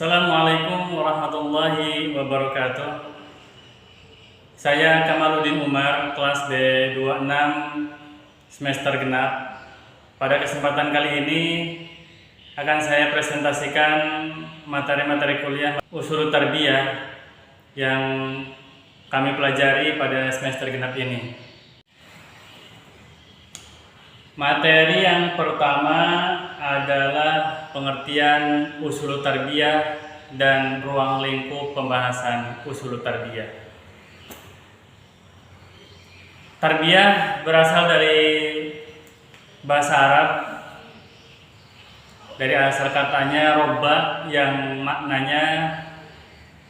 Assalamualaikum warahmatullahi wabarakatuh. Saya Kamaluddin Umar, kelas B26 semester genap. Pada kesempatan kali ini akan saya presentasikan materi-materi kuliah Ushul Tarbiyah yang kami pelajari pada semester genap ini. Materi yang pertama adalah pengertian Ushul Tarbiyah dan ruang lingkup pembahasan Ushul Tarbiyah. Tarbiyah berasal dari bahasa Arab, dari asal katanya robba yang maknanya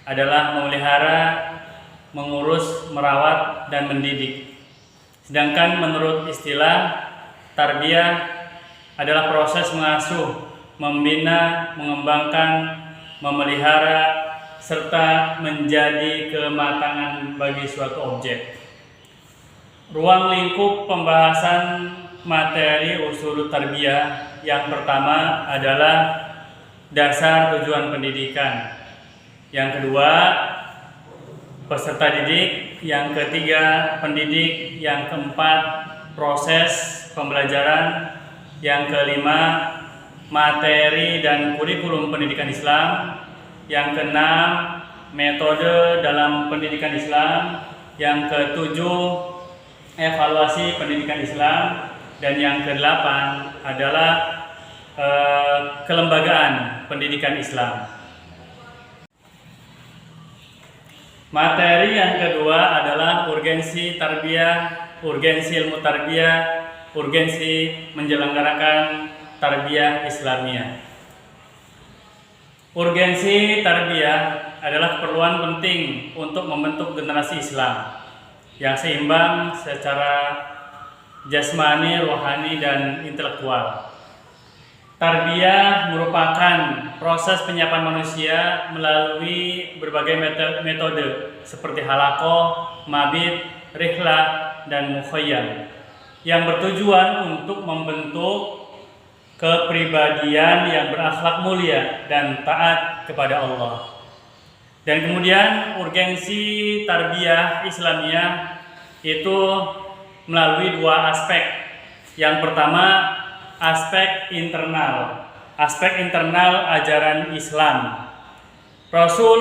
adalah memelihara, mengurus, merawat, dan mendidik. Sedangkan menurut istilah tarbiyah adalah proses mengasuh, membina, mengembangkan, memelihara, serta menjadi kematangan bagi suatu objek. Ruang lingkup pembahasan materi ushul tarbiyah yang pertama adalah dasar tujuan pendidikan. Yang kedua, peserta didik. Yang ketiga, pendidik. Yang keempat, proses pembelajaran. Yang kelima, materi dan kurikulum pendidikan Islam. Yang keenam, metode dalam pendidikan Islam. Yang ketujuh, evaluasi pendidikan Islam. Dan yang kedelapan adalah kelembagaan pendidikan Islam. Materi yang kedua adalah urgensi tarbiyah, urgensi ilmu tarbiyah, urgensi menyelenggarakan tarbiyah Islamiyah. Urgensi tarbiyah adalah keperluan penting untuk membentuk generasi Islam yang seimbang secara jasmani, rohani, dan intelektual. Tarbiyah merupakan proses penyiapan manusia melalui berbagai metode seperti halaqah, mabit, rihlah, dan mukhayyam yang bertujuan untuk membentuk kepribadian yang berakhlak mulia dan taat kepada Allah. Dan kemudian urgensi tarbiyah Islamiyah itu melalui dua aspek. Yang pertama, aspek internal. Aspek internal ajaran Islam. Rasul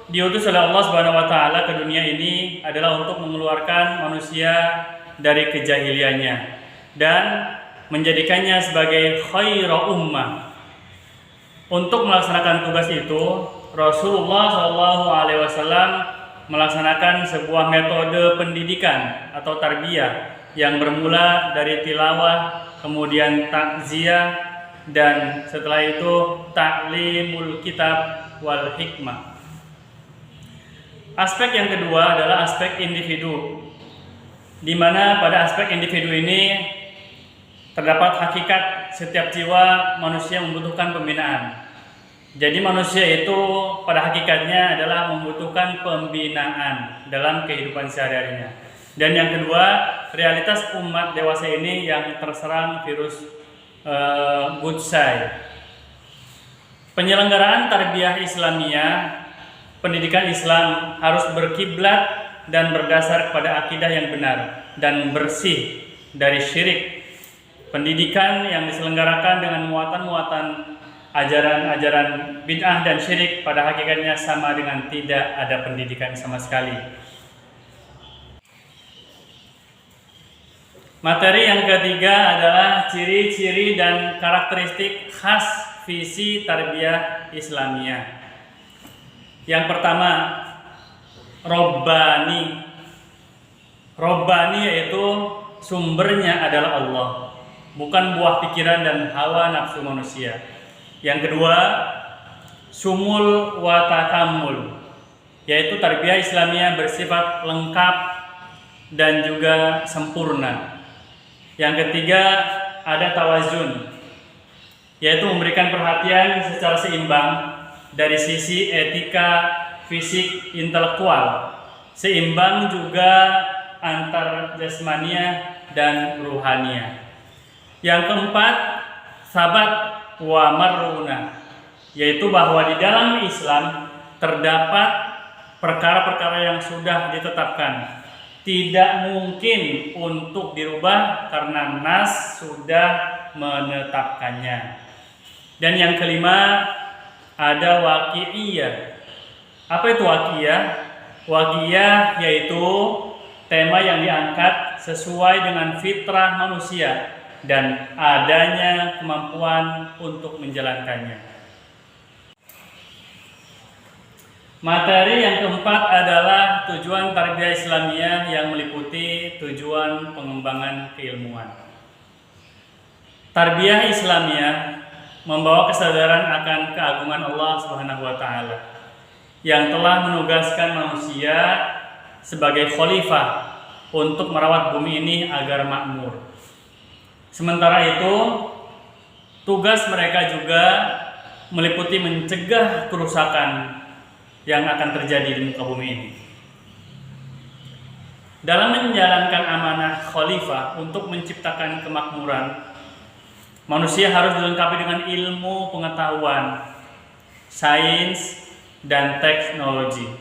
diutus oleh Allah Subhanahu wa taala ke dunia ini adalah untuk mengeluarkan manusia dari kejahiliannya dan menjadikannya sebagai khairu ummah. Untuk melaksanakan tugas itu, Rasulullah SAW melaksanakan sebuah metode pendidikan atau tarbiyah yang bermula dari tilawah, kemudian takziah, dan setelah itu ta'limul kitab wal hikmah. Aspek yang kedua adalah aspek individu, di mana pada aspek individu ini terdapat hakikat setiap jiwa manusia membutuhkan pembinaan. Jadi manusia itu pada hakikatnya adalah membutuhkan pembinaan dalam kehidupan sehari-harinya. Dan yang kedua, realitas umat dewasa ini yang terserang virus Budsai. Penyelenggaraan tarbiyah Islamiyah, pendidikan Islam harus berkiblat dan berdasar kepada akidah yang benar dan bersih dari syirik. Pendidikan yang diselenggarakan dengan muatan-muatan ajaran-ajaran bid'ah dan syirik pada hakikatnya sama dengan tidak ada pendidikan sama sekali. Materi yang ketiga adalah ciri-ciri dan karakteristik khas visi tarbiyah Islamiyah. Yang pertama, Robbani. Robbani yaitu sumbernya adalah Allah, bukan buah pikiran dan hawa nafsu manusia. Yang kedua, sumul wa takamul, yaitu tarbiyah Islamiyah bersifat lengkap dan juga sempurna. Yang ketiga, ada tawazun, yaitu memberikan perhatian secara seimbang dari sisi etika, fisik, intelektual, seimbang juga antar jasmaniah dan ruhaniah. Yang keempat, sabat wa maruna, yaitu bahwa di dalam Islam terdapat perkara-perkara yang sudah ditetapkan, tidak mungkin untuk dirubah karena nas sudah menetapkannya. Dan yang kelima, ada waqi'iyah. Apa itu waqi'iyah? Waqi'iyah yaitu tema yang diangkat sesuai dengan fitrah manusia dan adanya kemampuan untuk menjalankannya. Materi yang keempat adalah tujuan tarbiyah Islamiyah yang meliputi tujuan pengembangan keilmuan. Tarbiyah Islamiyah membawa kesadaran akan keagungan Allah Subhanahu wa taala yang telah menugaskan manusia sebagai khalifah untuk merawat bumi ini agar makmur. Sementara itu, tugas mereka juga meliputi mencegah kerusakan yang akan terjadi di muka bumi ini. Dalam menjalankan amanah khalifah untuk menciptakan kemakmuran, manusia harus dilengkapi dengan ilmu pengetahuan, sains, dan teknologi.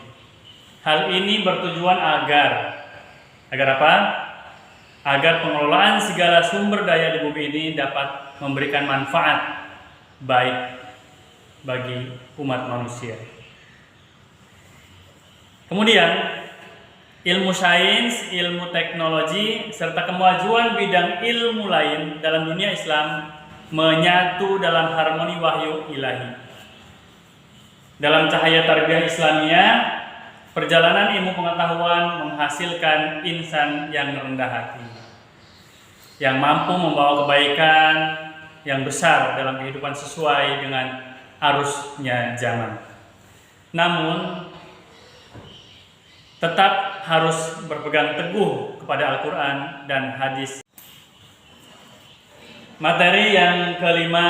Hal ini bertujuan agar apa? Agar pengelolaan segala sumber daya di bumi ini dapat memberikan manfaat baik bagi umat manusia. Kemudian, ilmu sains, ilmu teknologi, serta kemajuan bidang ilmu lain dalam dunia Islam menyatu dalam harmoni wahyu ilahi. Dalam cahaya tarbiyah Islamiyah, perjalanan ilmu pengetahuan menghasilkan insan yang rendah hati, yang mampu membawa kebaikan yang besar dalam kehidupan sesuai dengan arusnya zaman. Namun, tetap harus berpegang teguh kepada Al-Quran dan hadis. Materi yang kelima,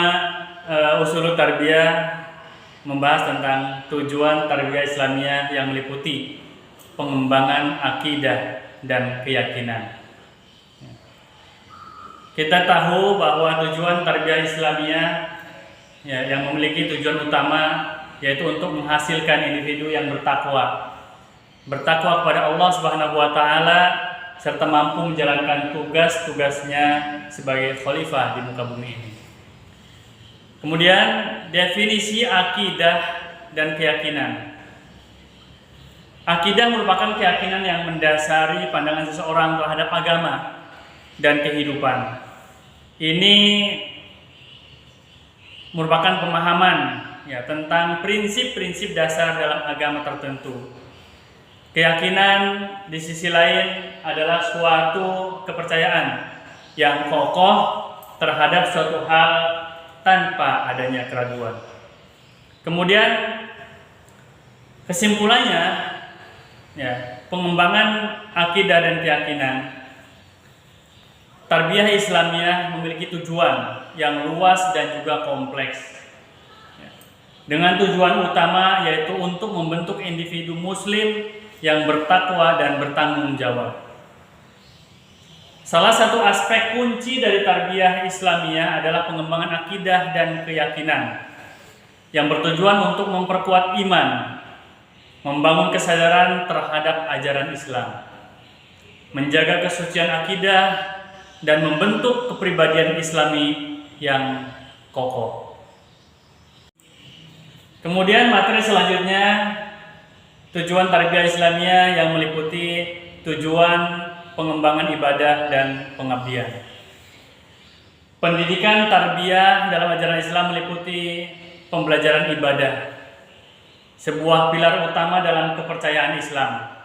usul tarbiyah, membahas tentang tujuan tarbiyah Islamiyah yang meliputi pengembangan akidah dan keyakinan. Kita tahu bahwa tujuan tarbiyah Islamiyah yang memiliki tujuan utama yaitu untuk menghasilkan individu yang bertakwa kepada Allah Subhanahu wa taala serta mampu menjalankan tugas-tugasnya sebagai khalifah di muka bumi ini. Kemudian definisi akidah dan keyakinan. Akidah merupakan keyakinan yang mendasari pandangan seseorang terhadap agama dan kehidupan. Ini merupakan pemahaman tentang prinsip-prinsip dasar dalam agama tertentu. Keyakinan di sisi lain adalah suatu kepercayaan yang kokoh terhadap suatu hal tanpa adanya keraguan. Kemudian kesimpulannya, pengembangan akidah dan keyakinan, tarbiyah Islamiyah memiliki tujuan yang luas dan juga kompleks. Dengan tujuan utama yaitu untuk membentuk individu muslim yang bertakwa dan bertanggung jawab. Salah satu aspek kunci dari tarbiyah Islamiyah adalah pengembangan akidah dan keyakinan yang bertujuan untuk memperkuat iman, membangun kesadaran terhadap ajaran Islam, menjaga kesucian akidah, dan membentuk kepribadian Islami yang kokoh. Kemudian materi selanjutnya, tujuan tarbiyah Islamiyah yang meliputi tujuan pengembangan ibadah dan pengabdian. Pendidikan tarbiyah dalam ajaran Islam meliputi pembelajaran ibadah, sebuah pilar utama dalam kepercayaan Islam.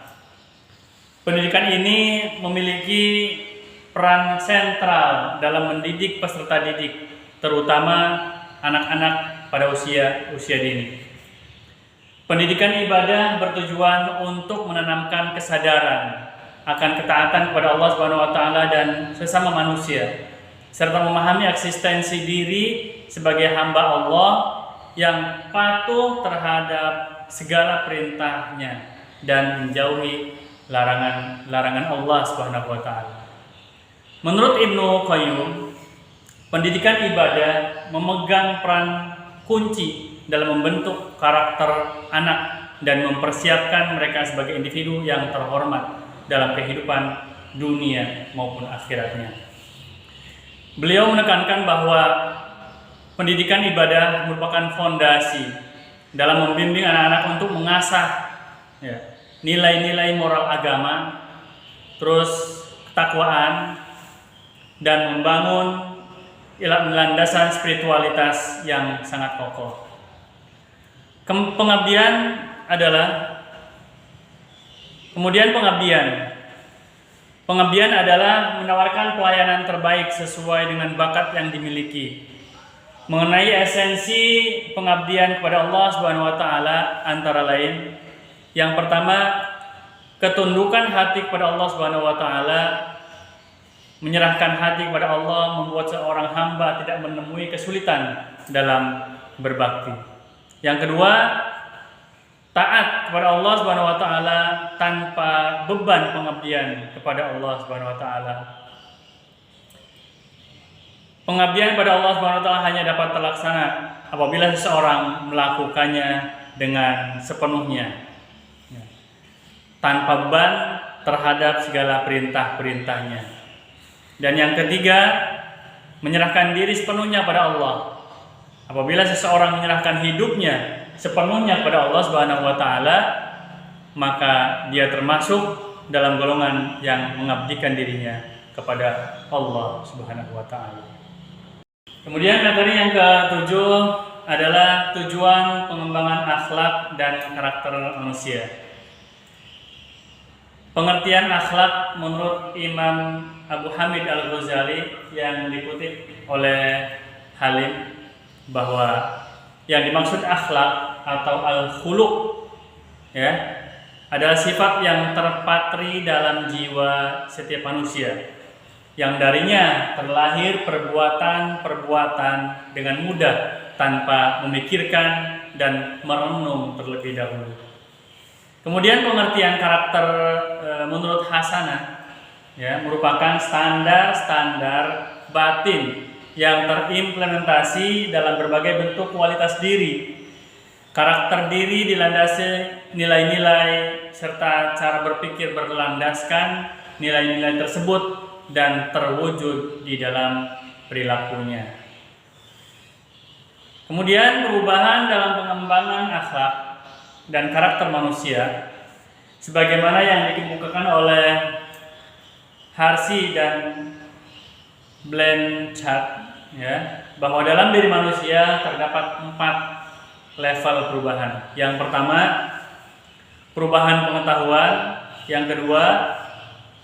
Pendidikan ini memiliki peran sentral dalam mendidik peserta didik, terutama anak-anak pada usia dini. Pendidikan ibadah bertujuan untuk menanamkan kesadaran akan ketaatan kepada Allah Subhanahu wa taala dan sesama manusia, serta memahami eksistensi diri sebagai hamba Allah yang patuh terhadap segala perintahnya dan menjauhi larangan Allah Subhanahu wa taala. Menurut Ibnu Qayyim, pendidikan ibadah memegang peran kunci dalam membentuk karakter anak dan mempersiapkan mereka sebagai individu yang terhormat dalam kehidupan dunia maupun akhiratnya. Beliau menekankan bahwa pendidikan ibadah merupakan fondasi dalam membimbing anak-anak untuk mengasah nilai-nilai moral agama, terus ketakwaan, dan membangun landasan spiritualitas yang sangat kokoh. Pengabdian adalah menawarkan pelayanan terbaik sesuai dengan bakat yang dimiliki. Mengenai esensi pengabdian kepada Allah Subhanahu wa taala antara lain, yang pertama, ketundukan hati kepada Allah Subhanahu wa taala. Menyerahkan hati kepada Allah membuat seorang hamba tidak menemui kesulitan dalam berbakti. Yang kedua, taat kepada Allah Subhanahu wa taala tanpa beban pengabdian kepada Allah Subhanahu wa taala. Pengabdian pada Allah Subhanahu wa taala hanya dapat terlaksana apabila seseorang melakukannya dengan sepenuhnya, tanpa beban terhadap segala perintah-perintahnya. Dan yang ketiga, menyerahkan diri sepenuhnya pada Allah. Apabila seseorang menyerahkan hidupnya sepenuhnya kepada Allah Subhanahu wa taala, maka dia termasuk dalam golongan yang mengabdikan dirinya kepada Allah Subhanahu wa taala. Kemudian materi yang ketujuh adalah tujuan pengembangan akhlak dan karakter manusia. Pengertian akhlak menurut Imam Abu Hamid Al-Ghazali yang dikutip oleh Halim, bahwa yang dimaksud akhlak atau al-khuluq adalah sifat yang terpatri dalam jiwa setiap manusia, yang darinya terlahir perbuatan-perbuatan dengan mudah tanpa memikirkan dan merenung terlebih dahulu. Kemudian pengertian karakter menurut Hasanah merupakan standar-standar batin yang terimplementasi dalam berbagai bentuk kualitas diri. Karakter diri dilandasi nilai-nilai serta cara berpikir berlandaskan nilai-nilai tersebut dan terwujud di dalam perilakunya. Kemudian perubahan dalam pengembangan akhlak dan karakter manusia sebagaimana yang dikemukakan oleh Harsi dan Blanchard, bahwa dalam diri manusia terdapat 4 level perubahan. Yang pertama, perubahan pengetahuan. Yang kedua,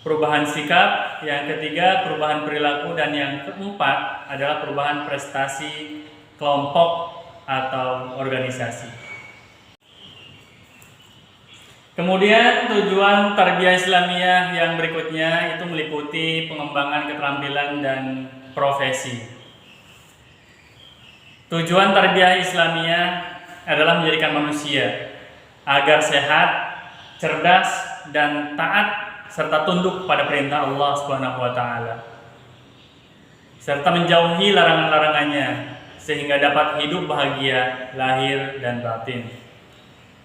perubahan sikap. Yang ketiga, perubahan perilaku. Dan yang keempat adalah perubahan prestasi kelompok atau organisasi. Kemudian tujuan tarbiyah Islamiyah yang berikutnya itu meliputi pengembangan keterampilan dan profesi. Tujuan tarbiyah Islamiyah adalah menjadikan manusia agar sehat, cerdas, dan taat serta tunduk pada perintah Allah Subhanahu wa taala, serta menjauhi larangan-larangannya sehingga dapat hidup bahagia lahir dan batin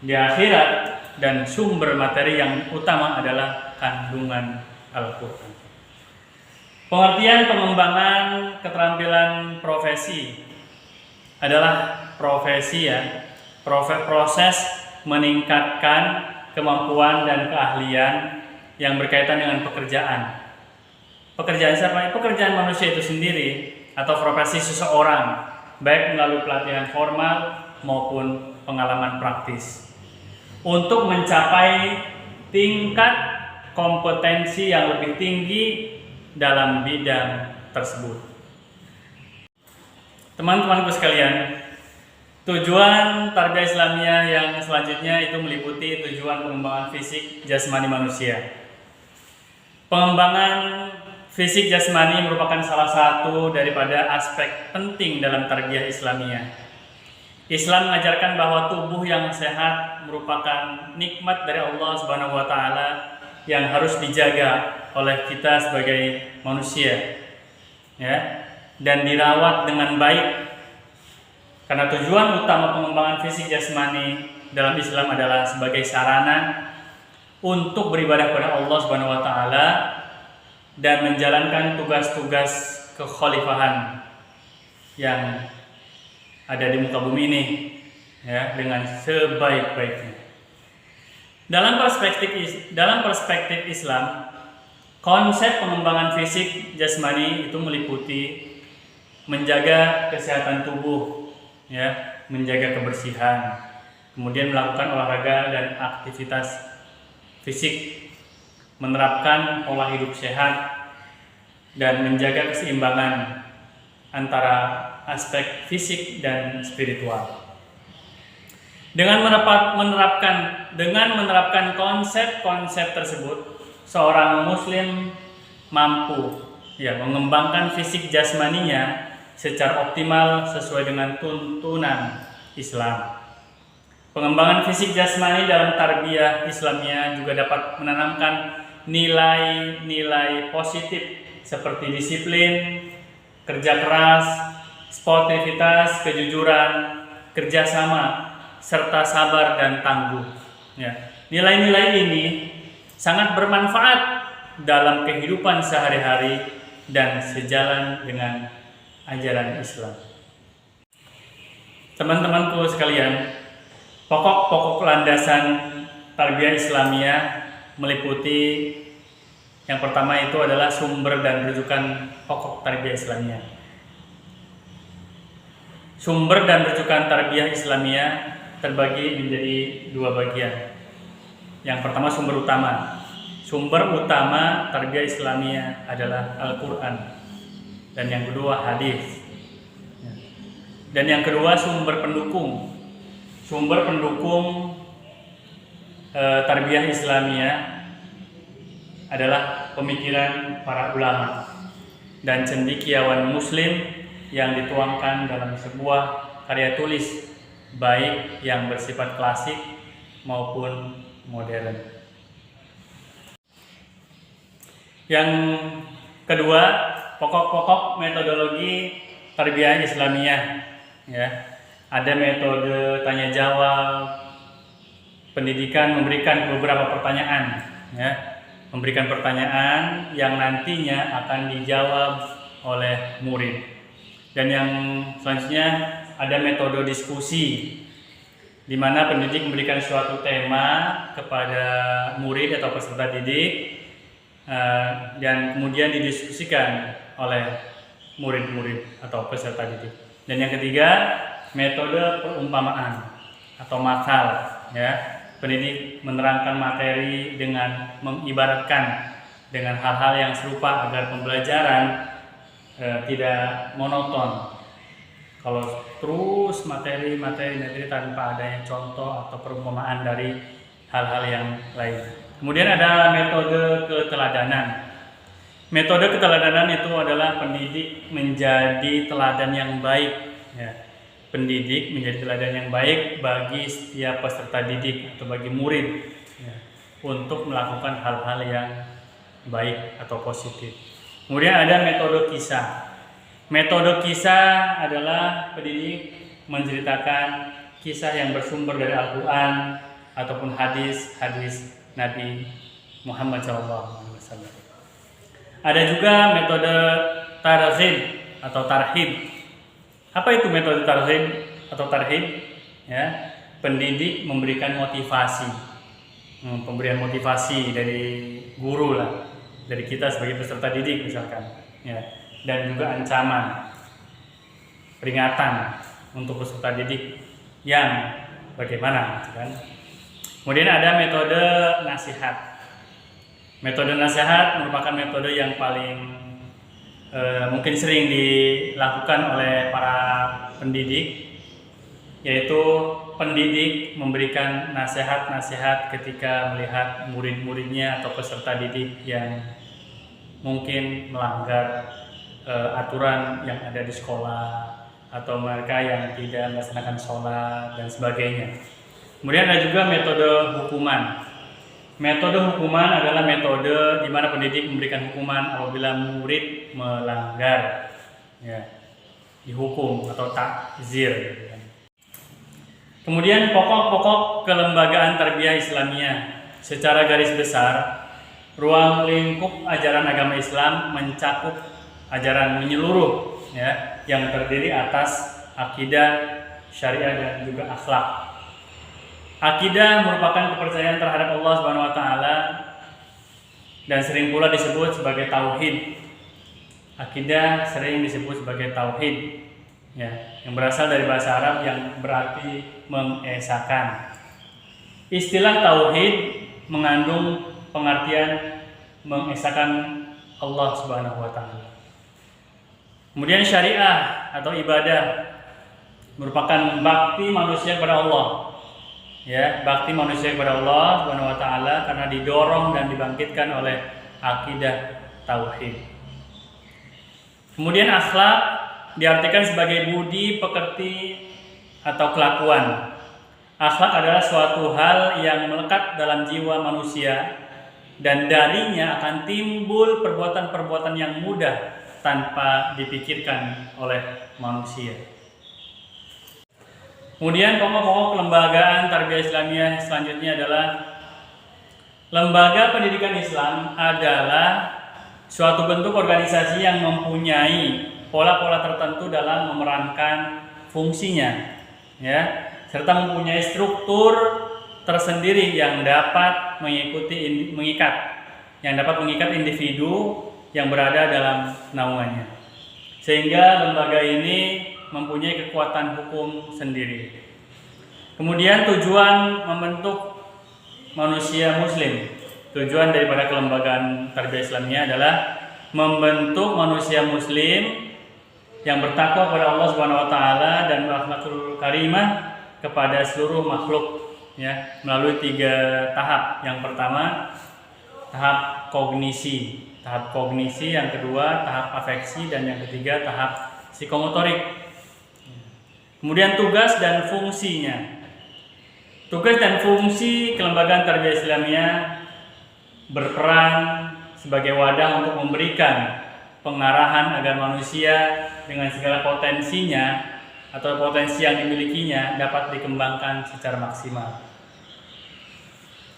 di akhirat. Dan sumber materi yang utama adalah kandungan Al-Quran. Pengertian pengembangan keterampilan profesi adalah proses meningkatkan kemampuan dan keahlian yang berkaitan dengan pekerjaan. Pekerjaan siapa? Pekerjaan manusia itu sendiri atau profesi seseorang, baik melalui pelatihan formal maupun pengalaman praktis, untuk mencapai tingkat kompetensi yang lebih tinggi dalam bidang tersebut. Teman-temanku sekalian, tujuan tarbiyah Islamiyah yang selanjutnya itu meliputi tujuan pengembangan fisik jasmani manusia. Pengembangan fisik jasmani merupakan salah satu daripada aspek penting dalam tarbiyah Islamiyah. Islam mengajarkan bahwa tubuh yang sehat merupakan nikmat dari Allah Subhanahu wa taala yang harus dijaga oleh kita sebagai manusia, dan dirawat dengan baik. Karena tujuan utama pengembangan fisik jasmani dalam Islam adalah sebagai sarana untuk beribadah kepada Allah Subhanahu wa taala dan menjalankan tugas-tugas kekhalifahan yang ada di muka bumi ini ya dengan sebaik-baiknya. Dalam perspektif Islam, konsep pengembangan fisik jasmani itu meliputi menjaga kesehatan tubuh, ya, menjaga kebersihan, kemudian melakukan olahraga dan aktivitas fisik, menerapkan pola hidup sehat, dan menjaga keseimbangan antara aspek fisik dan spiritual. Dengan menerapkan konsep-konsep tersebut, seorang muslim mampu mengembangkan fisik jasmaninya secara optimal sesuai dengan tuntunan Islam. Pengembangan fisik jasmani dalam tarbiyah Islamiyah juga dapat menanamkan nilai-nilai positif seperti disiplin, kerja keras, sportivitas, kejujuran, kerjasama, serta sabar dan tangguh. Ya. Nilai-nilai ini sangat bermanfaat dalam kehidupan sehari-hari dan sejalan dengan ajaran Islam. Teman-temanku sekalian, pokok-pokok landasan tarbiyah Islamiyah meliputi yang pertama itu adalah sumber dan rujukan pokok tarbiyah Islamiyah. Sumber dan rujukan tarbiyah Islamiyah terbagi menjadi dua bagian. Yang pertama sumber utama. Sumber utama tarbiyah Islamiyah adalah Al-Quran. Dan yang kedua hadis. Dan yang kedua sumber pendukung. Sumber pendukung tarbiyah Islamiyah adalah pemikiran para ulama dan cendekiawan muslim yang dituangkan dalam sebuah karya tulis, baik yang bersifat klasik maupun modern. Yang kedua, pokok-pokok metodologi tarbiyah Islamiyah, ya. Ada metode tanya jawab, pendidikan memberikan beberapa pertanyaan, ya. Memberikan pertanyaan yang nantinya akan dijawab oleh murid. Dan yang selanjutnya ada metode diskusi, di mana pendidik memberikan suatu tema kepada murid atau peserta didik dan kemudian didiskusikan oleh murid-murid atau peserta didik. Dan yang ketiga, metode perumpamaan atau mathal, ya. Pendidik menerangkan materi dengan mengibaratkan dengan hal-hal yang serupa agar pembelajaran tidak monoton. Kalau terus materi tanpa adanya contoh atau perumpamaan dari hal-hal yang lain. Kemudian ada metode keteladanan. Metode keteladanan itu adalah pendidik menjadi teladan yang baik, ya. Pendidik menjadi teladan yang baik bagi setiap peserta didik atau bagi murid, ya, untuk melakukan hal-hal yang baik atau positif. Kemudian ada metode kisah. Metode kisah adalah pendidik menceritakan kisah yang bersumber dari Al-Quran ataupun hadis Nabi Muhammad SAW. Ada juga metode targhib atau tarhib. Apa itu metode targhib atau tarhib? Ya, pendidik memberikan motivasi, pemberian motivasi dari guru lah, dari kita sebagai peserta didik misalkan, ya, dan juga ancaman, peringatan untuk peserta didik yang bagaimana, kan? Kemudian ada metode nasihat. Metode nasihat merupakan metode yang paling mungkin sering dilakukan oleh para pendidik, yaitu pendidik memberikan nasihat-nasihat ketika melihat murid-muridnya atau peserta didik yang mungkin melanggar aturan yang ada di sekolah atau mereka yang tidak melaksanakan sholat dan sebagainya. Kemudian ada juga metode hukuman. Metode hukuman adalah metode di mana pendidik memberikan hukuman apabila murid melanggar, ya, dihukum atau takzir. Kemudian pokok-pokok kelembagaan tarbiyah Islamiyah secara garis besar, ruang lingkup ajaran agama Islam mencakup ajaran menyeluruh ya, yang terdiri atas akidah, syariah dan juga akhlak. Akidah merupakan kepercayaan terhadap Allah Subhanahu wa taala dan sering pula disebut sebagai tauhid. Akidah sering disebut sebagai tauhid ya, yang berasal dari bahasa Arab yang berarti mengesakan. Istilah tauhid mengandung pengertian mengesakan Allah Subhanahu wa taala. Kemudian syariah atau ibadah merupakan bakti manusia kepada Allah. Ya, bakti manusia kepada Allah Subhanahu wa taala karena didorong dan dibangkitkan oleh akidah tauhid. Kemudian akhlak diartikan sebagai budi pekerti atau kelakuan. Akhlak adalah suatu hal yang melekat dalam jiwa manusia dan darinya akan timbul perbuatan-perbuatan yang mudah tanpa dipikirkan oleh manusia. Kemudian pokok-pokok kelembagaan tarbiyah Islamiyah selanjutnya adalah lembaga pendidikan Islam adalah suatu bentuk organisasi yang mempunyai pola-pola tertentu dalam memerankan fungsinya, ya, serta mempunyai struktur tersendiri yang dapat mengikat individu yang berada dalam naungannya, sehingga lembaga ini mempunyai kekuatan hukum sendiri. Kemudian tujuan membentuk manusia muslim. Tujuan daripada kelembagaan tarbiyah Islamiyah adalah membentuk manusia muslim yang bertakwa kepada Allah Subhanahu wa taala dan berakhlakul karimah kepada seluruh makhluk ya, melalui 3 tahap. Yang pertama, tahap kognisi. Tahap kognisi, yang kedua tahap afeksi, dan yang ketiga tahap psikomotorik. Kemudian tugas dan fungsinya. Tugas dan fungsi kelembagaan tarbiyah Islamiyah berperan sebagai wadah untuk memberikan pengarahan agar manusia dengan segala potensinya atau potensi yang dimilikinya dapat dikembangkan secara maksimal.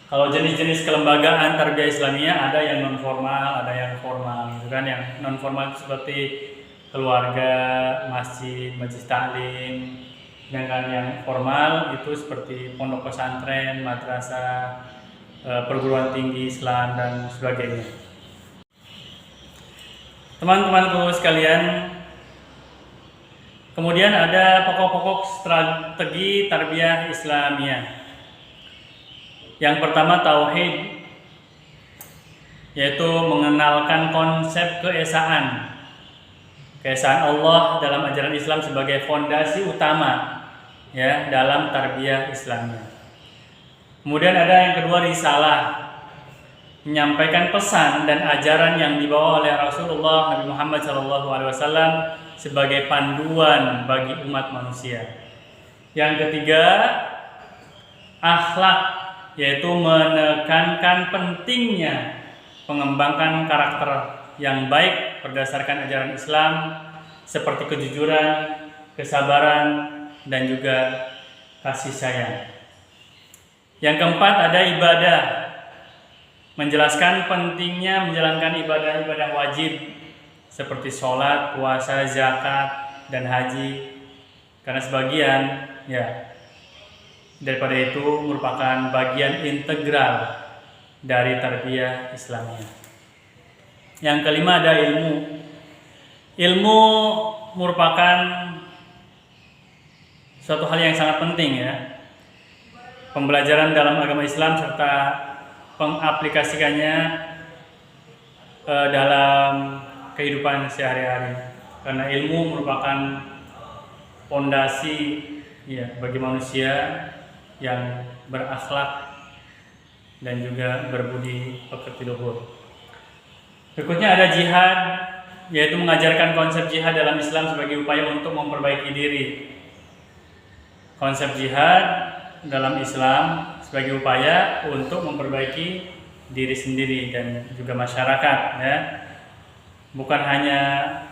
Kalau jenis-jenis kelembagaan tarbiyah Islamiyah ada yang non formal, ada yang formal, gitu kan? Yang non formal seperti keluarga, masjid, majelis taklim. Sedangkan yang formal itu seperti pondok pesantren, madrasah, perguruan tinggi Islam dan sebagainya. Teman-temanku sekalian, kemudian ada pokok-pokok strategi tarbiyah Islamiyah. Yang pertama tauhid, yaitu mengenalkan konsep keesaan Allah dalam ajaran Islam sebagai fondasi utama ya dalam tarbiyah Islamiyah. Kemudian ada yang kedua risalah, menyampaikan pesan dan ajaran yang dibawa oleh Rasulullah Nabi Muhammad SAW sebagai panduan bagi umat manusia. Yang ketiga akhlak, yaitu menekankan pentingnya mengembangkan karakter yang baik berdasarkan ajaran Islam seperti kejujuran, kesabaran, dan juga kasih sayang. Yang keempat ada ibadah, menjelaskan pentingnya menjalankan ibadah-ibadah wajib seperti sholat, puasa, zakat, dan haji, karena sebagian ya daripada itu merupakan bagian integral dari tarbiyah Islamiyah. Yang kelima ada ilmu. Ilmu merupakan suatu hal yang sangat penting ya. Pembelajaran dalam agama Islam serta pengaplikasikannya dalam kehidupan sehari-hari. Karena ilmu merupakan fondasi ya bagi manusia yang berakhlak dan juga berbudi pekerti luhur. Berikutnya ada jihad, yaitu mengajarkan konsep jihad dalam Islam sebagai upaya untuk memperbaiki diri. Konsep jihad dalam Islam sebagai upaya untuk memperbaiki diri sendiri dan juga masyarakat ya. Bukan hanya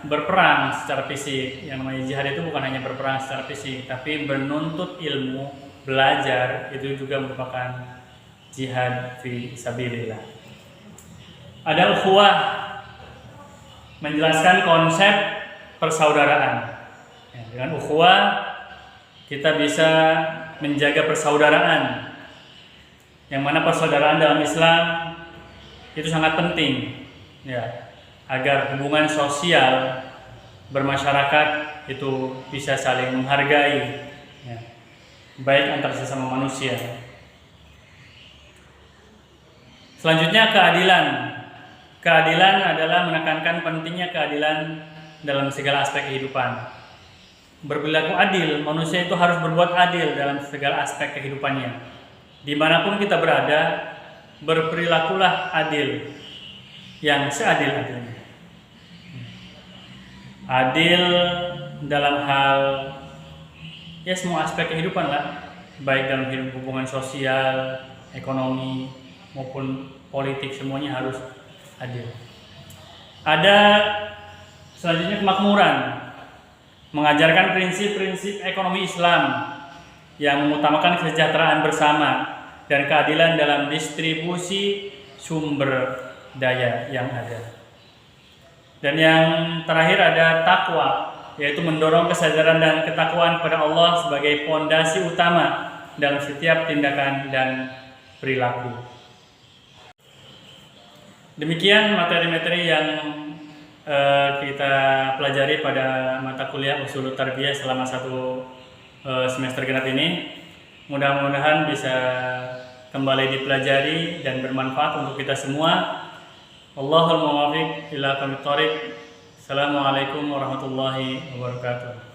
berperang secara fisik. Yang namanya jihad itu bukan hanya berperang secara fisik, tapi menuntut ilmu belajar itu juga merupakan jihad fi sabilillah. Ada ukhuwah, menjelaskan konsep persaudaraan. Ya, dengan ukhuwah kita bisa menjaga persaudaraan, yang mana persaudaraan dalam Islam itu sangat penting, ya, agar hubungan sosial bermasyarakat itu bisa saling menghargai, ya, baik antar sesama manusia. Selanjutnya keadilan. Keadilan adalah menekankan pentingnya keadilan dalam segala aspek kehidupan. Berperilaku adil, manusia itu harus berbuat adil dalam segala aspek kehidupannya. Dimanapun kita berada, berperilakulah adil yang seadil-adilnya. Adil dalam hal ya semua aspek kehidupan lah, baik dalam hubungan sosial, ekonomi maupun politik, semuanya harus adil. Ada selanjutnya kemakmuran, mengajarkan prinsip-prinsip ekonomi Islam yang mengutamakan kesejahteraan bersama dan keadilan dalam distribusi sumber daya yang ada. Dan yang terakhir ada takwa, yaitu mendorong kesadaran dan ketakwaan kepada Allah sebagai fondasi utama dalam setiap tindakan dan perilaku. Demikian materi-materi yang kita pelajari pada mata kuliah Ushulul Tarbiyah selama 1 semester genap ini. Mudah-mudahan bisa kembali dipelajari dan bermanfaat untuk kita semua. Allahul muwaffiq ila aqwamit thoriq. Assalamualaikum warahmatullahi wabarakatuh.